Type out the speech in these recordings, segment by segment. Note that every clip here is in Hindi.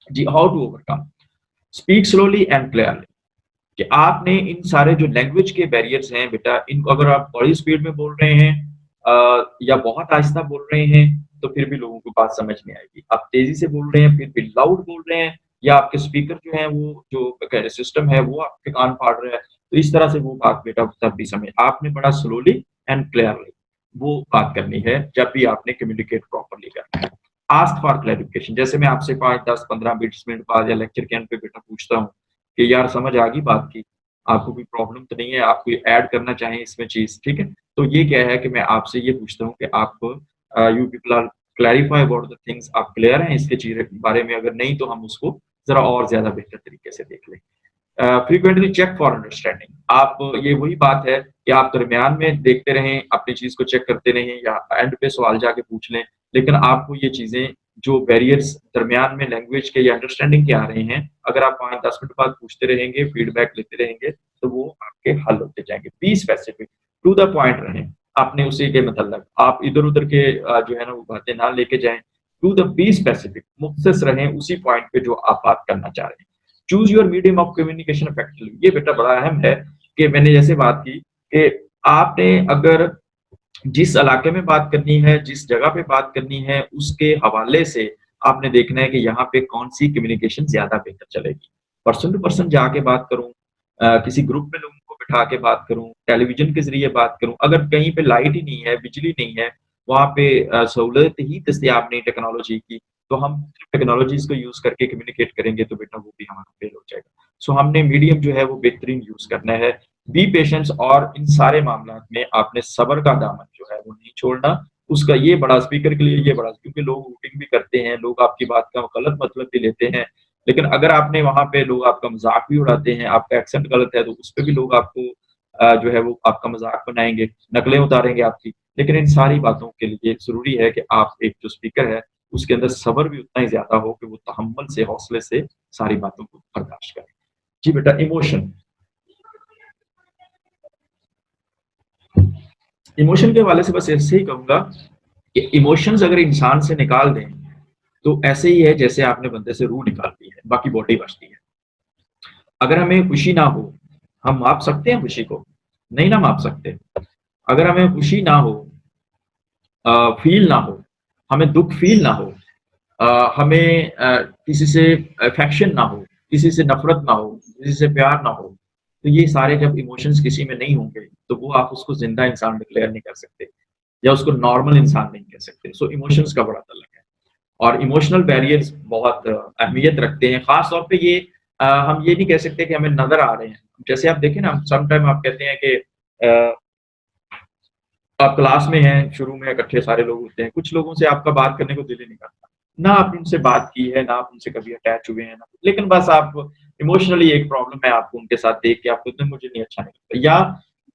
Ji, how to overcome, speak slowly and clearly, कि आपने इन सारे जो लैंग्वेज के बैरियर्स हैं बेटा, इनको अगर आप बड़ी स्पीड में बोल रहे हैं या बहुत आहिस्ता बोल रहे हैं, तो फिर भी लोगों को बात समझ नहीं आएगी। आप तेज़ी से बोल रहे हैं, फिर भी लाउड बोल रहे हैं, या आपके स्पीकर जो हैं वो जो सिस्टम है वो आपके कान फाड़ रहा है, तो इस तरह से वो बात बेटा तब भी समझ आपने बड़ा स्लोली एंड क्लियरली वो बात करनी है जब भी आपने कम्युनिकेट प्रॉपर्ली करना है। आस्क फॉर क्लैरिफिकेशन, जैसे मैं आपसे 5, 10, 15, 20 मिनट बाद या लेक्चर के एंड पे बेटा पूछता हूँ कि यार समझ आ गई बात की? आपको कोई प्रॉब्लम तो नहीं है? आप कोई ऐड करना चाहें इसमें चीज़, ठीक है? तो ये क्या है कि मैं आपसे ये पूछता हूँ कि आप you people are clarify about the things, आप क्लियर हैं इसके चीज़ बारे में? अगर नहीं तो हम उसको ज़रा और ज़्यादा बेहतर तरीके से देख लें। फ्रीक्वेंटली चेक फॉर अंडरस्टैंडिंग, आप ये वही बात है कि आप दरमियान में देखते रहें, अपनी चीज़ को चेक करते रहें या एंड पे सवाल जाके पूछ लें, लेकिन आपको ये चीज़ें जो बैरियर्स दरमियान में लैंग्वेज के या अंडरस्टैंडिंग के आ रहे हैं, अगर आप 5-10 मिनट बाद पूछते रहेंगे, फीडबैक लेते रहेंगे, तो वो आपके हल होते जाएँगे। Be specific, to the point रहें, आपने उसी के मतलब आप इधर-उधर के जो है ना वो बातें ना लेके जाएँ, टू द बी स्पेसिफिक, मुख्तस रहें उसी पॉइंट पे जो आप बात करना चाह रहे हैं। Choose your medium of communication effectively, ये बेटा बड़ा अहम है कि मैंने जैसे बात की कि आपने अगर जिस इलाके में बात करनी है, जिस जगह पे बात करनी है, उसके हवाले से आपने देखना है कि यहाँ पे कौन-सी कम्युनिकेशन ज़्यादा बेहतर चलेगी। पर्सन टू पर्सन जाके बात करूँ, किसी ग्रुप में लोगों को बिठा के बात करूँ, टेलीविज़न के ज़रिए बात करूँ, अगर कहीं पे लाइट ही नहीं है, बिजली नहीं है, वहाँ पे सहूलियत ही दस्तयाब नहीं टेक्नोलॉजी की, तो हम टेक्नोलॉजीज़ को यूज़ करके कम्युनिकेट करेंगे तो बेटा वो भी हमारा फेल हो जाएगा। सो हमने मीडियम जो है वो बेहतरीन यूज़ करना है। बी पेशेंस, और इन सारे मामलात में आपने सब्र का दामन जो है वो नहीं छोड़ना। उसका ये बड़ा स्पीकर के लिए ये बड़ा, क्योंकि लोग वोटिंग भी करते हैं, लोग आपकी बात का गलत मतलब भी लेते हैं। लेकिन अगर आपने वहाँ पे लोग आपका मज़ाक भी उड़ाते हैं, आपका एक्सेंट गलत है तो उसपे भी लोग आपको जो है वो आपका मज़ाक बनाएँगे, नकलें उतारेंगे आपकी। लेकिन इन सारी बातों के लिए ज़रूरी है कि आप एक जो स्पीकर है, उसके अंदर सब्र भी उतना ही ज़्यादा हो कि वो तहम्मुल से, हौसले से सारी बातों को बर्दाश्त करे। जी बेटा, इमोशन। इमोशन के हवाले से बस ऐसे ही कहूँगा कि इमोशंस अगर इंसान से निकाल दें, तो ऐसे ही है जैसे आपने बंदे से रूह निकाल दी है, बाकी बॉडी बचती है। अगर हमें खुशी ना हो, हम माप सकते हैं खुशी को? नहीं ना माप सकते। अगर हमें खुशी ना हो, फ़ील ना हो, हमें दुःख फ़ील ना हो, हमें किसी से अफेक्शन ना हो, किसी से नफ़रत ना हो, किसी से प्यार ना हो, तो ये सारे जब इमोशंस किसी में नहीं होंगे, तो वो आप उसको ज़िंदा इंसान डिक्लेयर नहीं कर सकते या उसको नॉर्मल इंसान नहीं कह सकते। सो इमोशंस का बड़ा तल्लक है और इमोशनल बैरियर्स बहुत अहमियत रखते हैं। ख़ास तौर पे ये हम ये नहीं कह सकते कि हमें नज़र आ रहे हैं। जैसे आप देखें ना, सम टाइम आप कहते हैं कि अ आप क्लास में हैं, शुरू में इकट्ठे सारे लोग होते हैं, कुछ लोगों से आपका बात करने को दिल ही नहीं करता। ना आपने उनसे बात की है, ना आप उनसे कभी अटैच हुए हैं, ना लेकिन बस आप इमोशनली एक प्रॉब्लम है आपको उनके साथ देख के, आपको इतना मुझे नहीं अच्छा नहीं लगता। या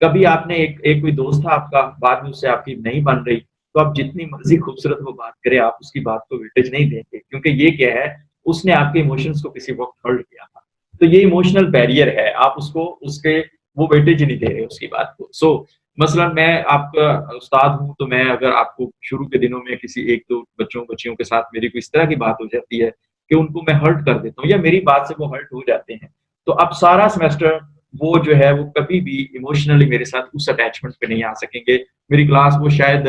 कभी आपने एक एक कोई दोस्त था आपका, बाद में उससे आपकी नहीं बन रही, तो आप जितनी मर्ज़ी खूबसूरत वो बात करे, आप उसकी बात को वेटेज नहीं देंगे, क्योंकि ये क्या है, उसने आपके इमोशंस को किसी वक़्त हर्ट किया था। तो ये इमोशनल बैरियर है, आप उसको उसके वो वेटेज ही नहीं दे रहे उसकी बात को। सो मसलन मैं आपका उस्ताद हूँ, तो मैं अगर आपको शुरू के दिनों में किसी 1-2 बच्चों-बच्चियों के साथ मेरी कोई इस तरह की बात हो जाती है कि उनको मैं हर्ट कर देता हूँ या मेरी बात से वो हर्ट हो जाते हैं, तो अब सारा सेमेस्टर वो जो है वो कभी भी इमोशनली मेरे साथ उस अटैचमेंट पे नहीं आ सकेंगे। मेरी क्लास वो शायद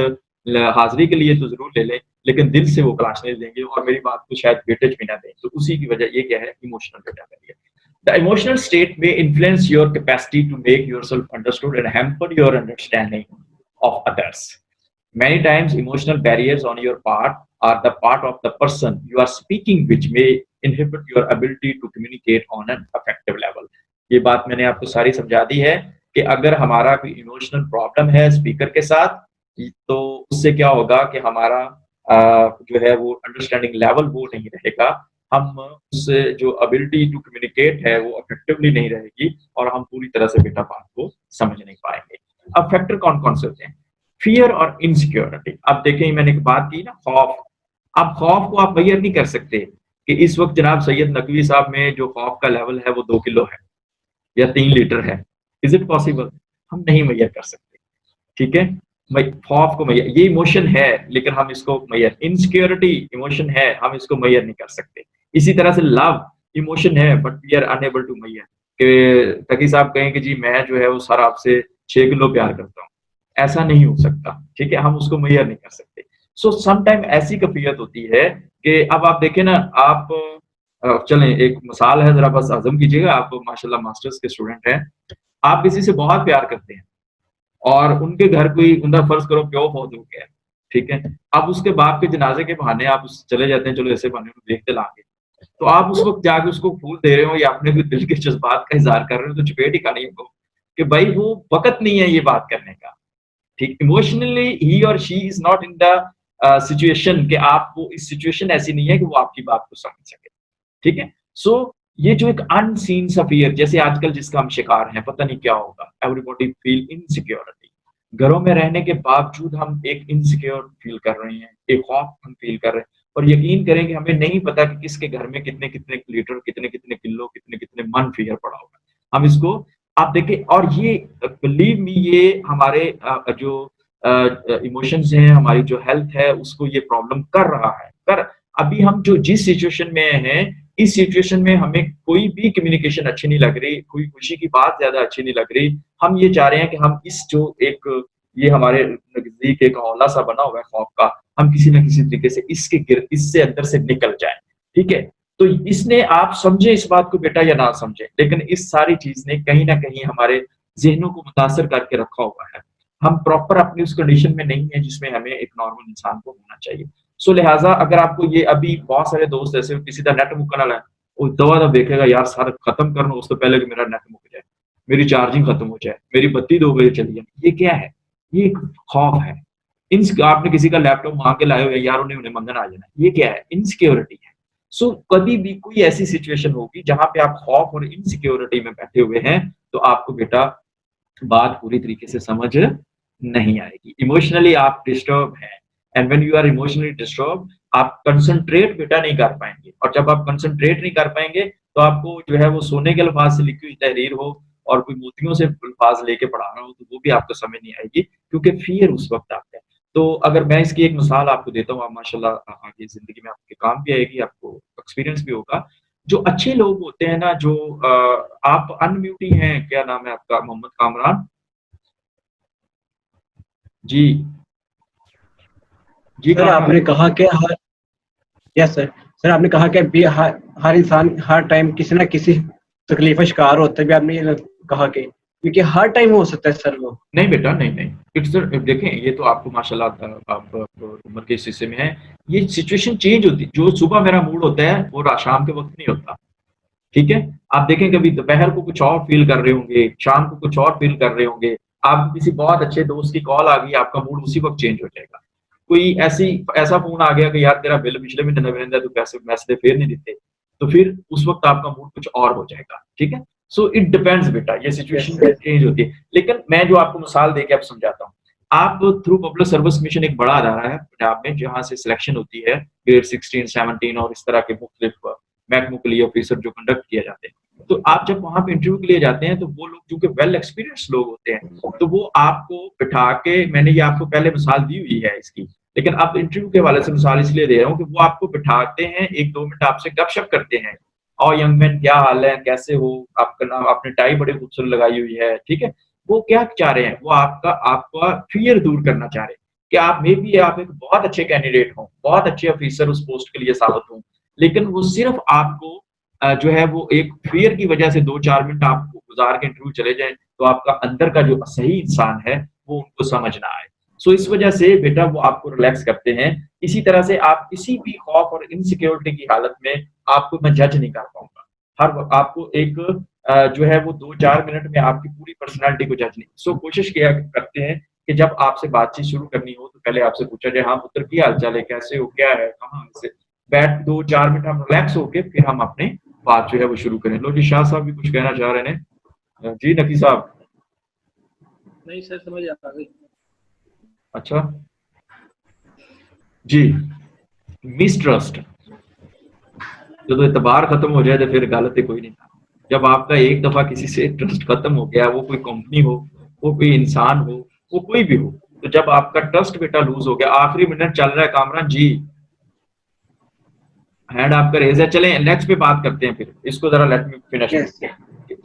हाज़िरी के लिए तो ज़रूर ले लें, लेकिन दिल से वो क्लास नहीं लेंगे और मेरी बात को शायद वेटेज भी ना दें। तो उसी की वजह ये क्या है, इमोशनल वजह है ये। The emotional state may influence your capacity to make yourself understood and hamper your understanding of others. Many times, emotional barriers on your part are the part of the person you are speaking, which may inhibit your ability to communicate on an effective level. ये बात मैंने आपको सारी समझा दी है कि अगर हमारा कोई इमोशनल प्रॉब्लम है स्पीकर के साथ, तो उससे क्या होगा कि हमारा जो है वो अंडरस्टैंडिंग लेवल वो नहीं रहेगा, हम उससे जो एबिलिटी टू कम्युनिकेट है वो इफेक्टिवली नहीं रहेगी और हम पूरी तरह से बेटा बात को समझ नहीं पाएँगे। अब फैक्टर कौन-कौन से होते हैं? फ़ियर और इनसिक्योरिटी। अब देखें मैंने एक बात की ना, खौफ। अब खौफ को आप मेज़र नहीं कर सकते कि इस वक़्त जनाब सैयद नकवी साहब में जो खौफ का लेवल है वो 2 किलो है या 3 लीटर है। Is it possible? हम नहीं मेज़र कर सकते। ठीक है? खौफ को ये इमोशन है लेकिन हम इसको मेज़र, इनसिक्योरिटी इमोशन है, हम इसको मेज़र नहीं कर सकते। इसी तरह से लव इमोशन है but we are unable to measure, कि तकी साहब कहें कि जी मैं जो है वो सर आपसे 6 किलो प्यार करता हूँ, ऐसा नहीं हो सकता, ठीक है? हम उसको मेजर नहीं कर सकते। सो सम टाइम ऐसी कैफियत होती है कि अब आप देखें ना, आप चलें एक मिसाल है, ज़रा बस अज़्म कीजिएगा, आप माशाल्लाह मास्टर्स के स्टूडेंट हैं, आप किसी से बहुत प्यार करते हैं और उनके घर कोई उनका फ़र्ज़ करो प्यो फौत हो गया है, ठीक है? अब उसके बाप के जनाज़े के बहाने आप उस चले जाते हैं, चलो ऐसे बहाने को देख के लाएँगे। तो आप उस वक़्त जाके उसको फूल दे रहे हो या अपने कोई दिल के जज़्बात का इज़हार कर रहे हो, तो चपेट ही खानी है उनको, कि भाई वो वक़्त नहीं है ये बात करने का। ठीक, इमोशनली ही और she is not in the situation, कि आप वो इस सिचुएशन ऐसी नहीं है कि वो आपकी बात को समझ सके, ठीक है? सो ये जो एक अनसीन सा फ़ियर, जैसे आजकल जिसका हम शिकार हैं, पता नहीं क्या होगा, एवरीबॉडी फील इनसिक्योरिटी। घरों में रहने के बावजूद हम एक इनसिक्योर फ़ील कर रहे हैं, एक खौफ हम फ़ील कर रहे हैं, और यकीन करें कि हमें नहीं पता कि किसके घर में कितने-कितने लीटर, कितने-कितने किलो, कितने-कितने मन फ़ियर पड़ा होगा। हम इसको आप देखिए, और ये बिलीव मी, ये हमारे जो इमोशंस हैं, हमारी जो हेल्थ है, उसको ये प्रॉब्लम कर रहा है। पर अभी हम जो जिस सिचुएशन में हैं, इस सिचुएशन में हमें कोई भी कम्युनिकेशन अच्छी नहीं लग रही, कोई खुशी की बात ज़्यादा अच्छी नहीं लग रही। हम ये चाह रहे हैं कि हम इस जो एक ये हमारे नज़दीक एक हौला सा बना हुआ है खौफ का, हम किसी न किसी तरीके से इससे अंदर से निकल जाएँ, ठीक है? तो इसने, आप समझें इस बात को बेटा या ना समझें, लेकिन इस सारी चीज़ ने कहीं न कहीं हमारे ज़हनों को मुतासिर करके रखा हुआ है। हम प्रॉपर अपनी उस कंडीशन में नहीं है जिसमें हमें एक नॉर्मल इंसान को होना चाहिए। सो लिहाज़ा अगर आपको ये, अभी बहुत सारे दोस्त ऐसे किसी का नेट मुक्कन वाला है, वो दबा-दब देखेगा यार सारा खत्म करना उससे पहले कि मेरा नेट मुक जाए, मेरी चार्जिंग खत्म हो जाए, मेरी बत्ती 2 बजे चली जाए। ये क्या है? ये एक खौफ है। आपने किसी का लैपटॉप माँग के लाए हो या यार उन्हें उन्हें मंगन आ जाना है। ये क्या है? इनसिक्योरिटी है। सो कभी भी कोई ऐसी सिचुएशन होगी जहाँ पे आप खौफ और इनसिक्योरिटी में बैठे हुए हैं, तो आपको बेटा बात पूरी तरीके से समझ नहीं आएगी। इमोशनली आप डिस्टर्ब हैं, and when you are emotionally disturb, आप कंसंट्रेट बेटा नहीं कर पाएँगे, और जब आप कंसंट्रेट नहीं कर पाएँगे, तो आपको जो है वो सोने के अल्फाज से लिखी हुई तहरीर हो और कोई मोतियों से अल्फाज लेके पढ़ा रहा हो, तो वो भी आपको समझ नहीं आएगी, क्योंकि फ़ियर उस वक़्त आता है। तो अगर मैं इसकी एक मिसाल आपको देता हूँ, आप माशाल्लाह आगे ज़िंदगी में आपके काम भी आएगी, आपको एक्सपीरियंस भी होगा। जो अच्छे लोग होते हैं ना, जो आप अनम्यूट ही हैं, क्या नाम है आपका? मोहम्मद कामरान? जी, जी सर कामरान। आपने कहा कि हर यस सर सर आपने कहा कि हर इंसान हर टाइम किसी ना किसी तकलीफ का शिकार होता है, भी आपने ये कहा कि क्योंकि हर टाइम हो सकता है सर वो। नहीं बेटा, नहीं, नहीं। इट्स देखें, ये तो आपको माशाल्लाह आप उम्र के इस हिस्से में हैं, ये सिचुएशन चेंज होती है। जो सुबह मेरा मूड होता है, वो शाम के वक़्त नहीं होता, ठीक है? आप देखें, कभी दोपहर को कुछ और फ़ील कर रहे होंगे, शाम को कुछ और फ़ील कर रहे होंगे, आपको किसी बहुत अच्छे दोस्त की कॉल आ गई, आपका मूड उसी वक़्त चेंज हो जाएगा। कोई ऐसा फ़ोन आ गया कि यार तेरा बिल पिछले महीने ना भेजा, तू पैसे फिर नहीं देते, तो फिर उस वक़्त आपका मूड कुछ और हो जाएगा, ठीक है? सो इट डिपेंड्स बेटा, ये यस सिचुएशन सर। चेंज होती है। लेकिन मैं जो आपको मिसाल देके अब समझाता हूँ। आप थ्रू पब्लिक सर्विस कमीशन एक बड़ा अदारा है पंजाब में, जहाँ से सिलेक्शन होती है ग्रेड 16, 17 और इस तरह के मुख्तलिफ महकमों के लिए ऑफिसर जो कंडक्ट किए जाते हैं। तो आप जब वहाँ पे इंटरव्यू के लिए जाते हैं, तो वो लोग चूँकि वेल एक्सपीरियंस्ड लोग होते हैं, तो वो आपको बिठा के, मैंने ये आपको पहले मिसाल दी हुई है इसकी, लेकिन अब इंटरव्यू के हवाले से मिसाल इसलिए दे रहा हूँ कि वो आपको बिठाते हैं, 1-2 मिनट आपसे गपशप करते हैं। और यंग मैन क्या हाल है? कैसे हो? आपका नाम, आपने टाई बड़ी खूबसूरत लगाई हुई है, ठीक है? वो क्या चाह रहे हैं? वो आपका फ़ियर दूर करना चाह रहे हैं कि आप मेबी आप एक बहुत अच्छे कैंडिडेट हो, बहुत अच्छे ऑफिसर उस पोस्ट के लिए साबित हों, लेकिन वो सिर्फ़ आपको जो है वो एक फ़ियर की वजह से 2-4 मिनट आपको गुज़ार के इंटरव्यू चले जाएँ, तो आपका अंदर का जो सही इंसान है, वो उनको समझ ना आए। सो इस वजह से बेटा वो आपको रिलैक्स करते हैं। इसी तरह से आप किसी भी खौफ और इनसिक्योरिटी की हालत में, आपको मैं जज नहीं कर पाऊँगा। हर वक़्त आपको एक जो है वो 2-4 मिनट में आपकी पूरी पर्सनैलिटी को जज नहीं, सो कोशिश किया करते हैं कि जब आपसे बातचीत शुरू करनी हो, तो पहले आपसे पूछा जाए, हाँ पुत्र की हाल-चाल है? कैसे हो? क्या है? कहाँ से? बैठ 2-4 मिनट हम रिलैक्स होके फिर हम अपनी बात जो है वो शुरू करें। लो जी, शाह साहब भी कुछ कहना चाह रहे हैं। जी नकी साहब। नहीं सर, समझ आ गई। अच्छा। जी, मिसट्रस्ट। जब एतबार खत्म हो जाए तो फिर गल ते कोई नहीं। जब आपका एक दफा किसी से ट्रस्ट खत्म हो गया, वो कोई कंपनी हो, वो कोई इंसान हो, वो कोई भी हो, तो जब आपका ट्रस्ट बेटा लूज हो गया, आखिरी मिनट चल रहा है कामरान जी। हैंड आपका रेज है। चलें नेक्स्ट पे बात करते हैं, फिर इसको जरा let me finish. Yes.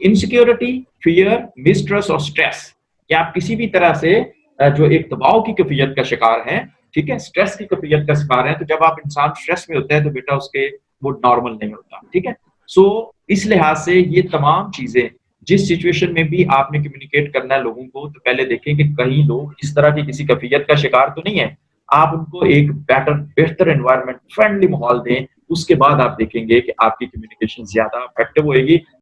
Insecurity, fear, mistrust और स्ट्रेस, कि आप किसी भी तरह से जो एक दबाव की कैफियत का शिकार है, ठीक है, स्ट्रेस की कैफियत का शिकार है। तो जब आप इंसान स्ट्रेस में होता है तो बेटा उसके वो नॉर्मल नहीं होता, ठीक है। सो इस लिहाज से ये तमाम चीजें, जिस सिचुएशन में भी आपने कम्युनिकेट करना है लोगों को, तो पहले देखें कि कहीं लोग इस तरह की किसी कैफियत का शिकार तो नहीं है। आप उनको एक बेहतर एनवायरनमेंट, फ्रेंडली माहौल दें, उसके बाद आप देखेंगे कि आपकी कम्युनिकेशन ज्यादा इफेक्टिव होएगी।